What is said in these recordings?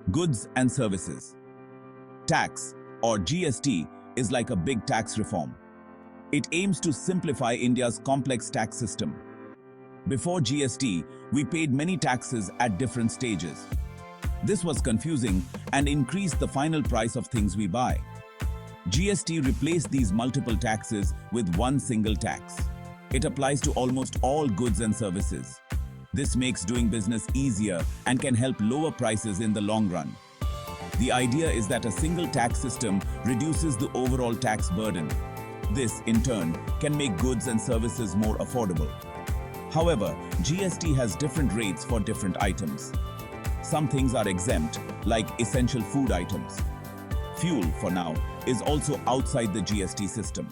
Goods and services. Tax, or GST, is like a big tax reform. It aims to simplify India's complex tax system. Before GST, we paid many taxes at different stages. This was confusing and increased the final price of things we buy. GST replaced these multiple taxes with one single tax. It applies to almost all goods and services. This makes doing business easier and can help lower prices in the long run. The idea is that a single tax system reduces the overall tax burden. This, in turn, can make goods and services more affordable. However, GST has different rates for different items. Some things are exempt, like essential food items. Fuel, for now, is also outside the GST system.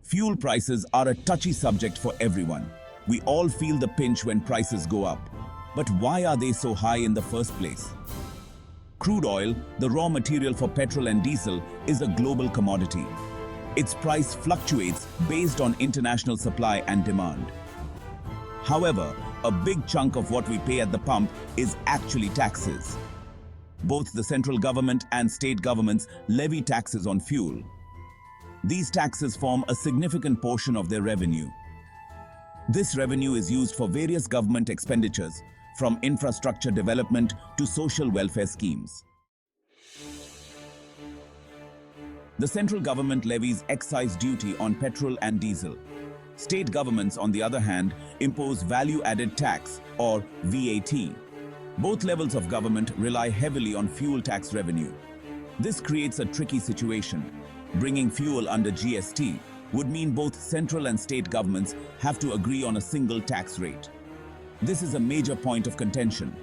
Fuel prices are a touchy subject for everyone. We all feel the pinch when prices go up. But why are they so high in the first place? Crude oil, the raw material for petrol and diesel, is a global commodity. Its price fluctuates based on international supply and demand. However, a big chunk of what we pay at the pump is actually taxes. Both the central government and state governments levy taxes on fuel. These taxes form a significant portion of their revenue. This revenue is used for various government expenditures, from infrastructure development to social welfare schemes. The central government levies excise duty on petrol and diesel. State governments, on the other hand, impose value-added tax, or VAT. Both levels of government rely heavily on fuel tax revenue. This creates a tricky situation. Bringing fuel under GST would mean both central and state governments have to agree on a single tax rate. This is a major point of contention.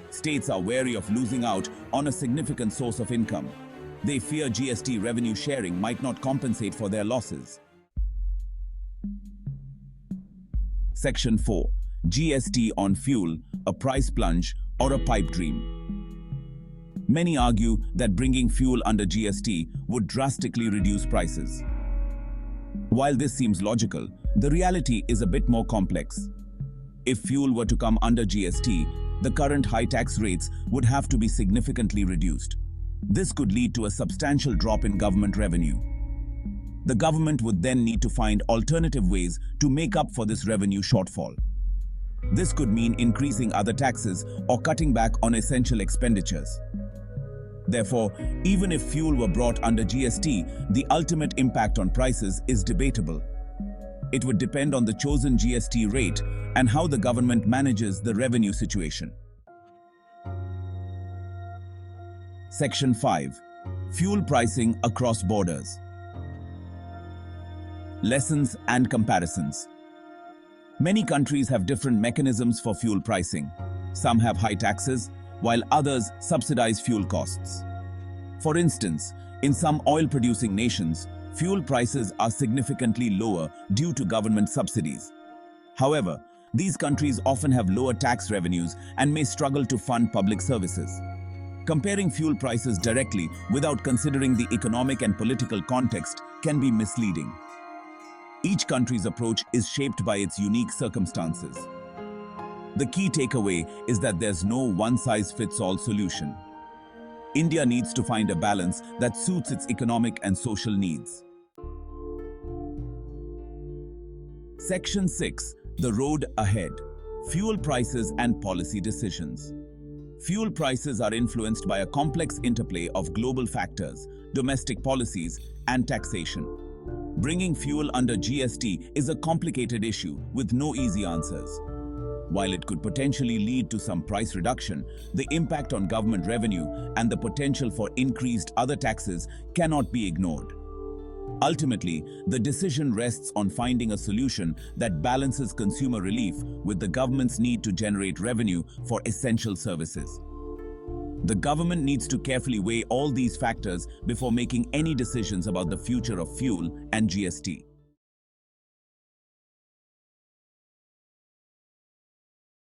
States are wary of losing out on a significant source of income. They fear GST revenue sharing might not compensate for their losses. Section 4. GST on fuel, a price plunge or a pipe dream. Many argue that bringing fuel under GST would drastically reduce prices. While this seems logical, the reality is a bit more complex. If fuel were to come under GST, the current high tax rates would have to be significantly reduced. This could lead to a substantial drop in government revenue. The government would then need to find alternative ways to make up for this revenue shortfall. This could mean increasing other taxes or cutting back on essential expenditures. Therefore, even if fuel were brought under GST, the ultimate impact on prices is debatable. It would depend on the chosen GST rate and how the government manages the revenue situation. Section 5. Fuel pricing across borders. Lessons and comparisons. Many countries have different mechanisms for fuel pricing. Some have high taxes, while others subsidize fuel costs. For instance, in some oil-producing nations, fuel prices are significantly lower due to government subsidies. However, these countries often have lower tax revenues and may struggle to fund public services. Comparing fuel prices directly without considering the economic and political context can be misleading. Each country's approach is shaped by its unique circumstances. The key takeaway is that there's no one-size-fits-all solution. India needs to find a balance that suits its economic and social needs. Section 6. The road ahead. Fuel prices and policy decisions. Fuel prices are influenced by a complex interplay of global factors, domestic policies, and taxation. Bringing fuel under GST is a complicated issue with no easy answers. While it could potentially lead to some price reduction, the impact on government revenue and the potential for increased other taxes cannot be ignored. Ultimately, the decision rests on finding a solution that balances consumer relief with the government's need to generate revenue for essential services. The government needs to carefully weigh all these factors before making any decisions about the future of fuel and GST.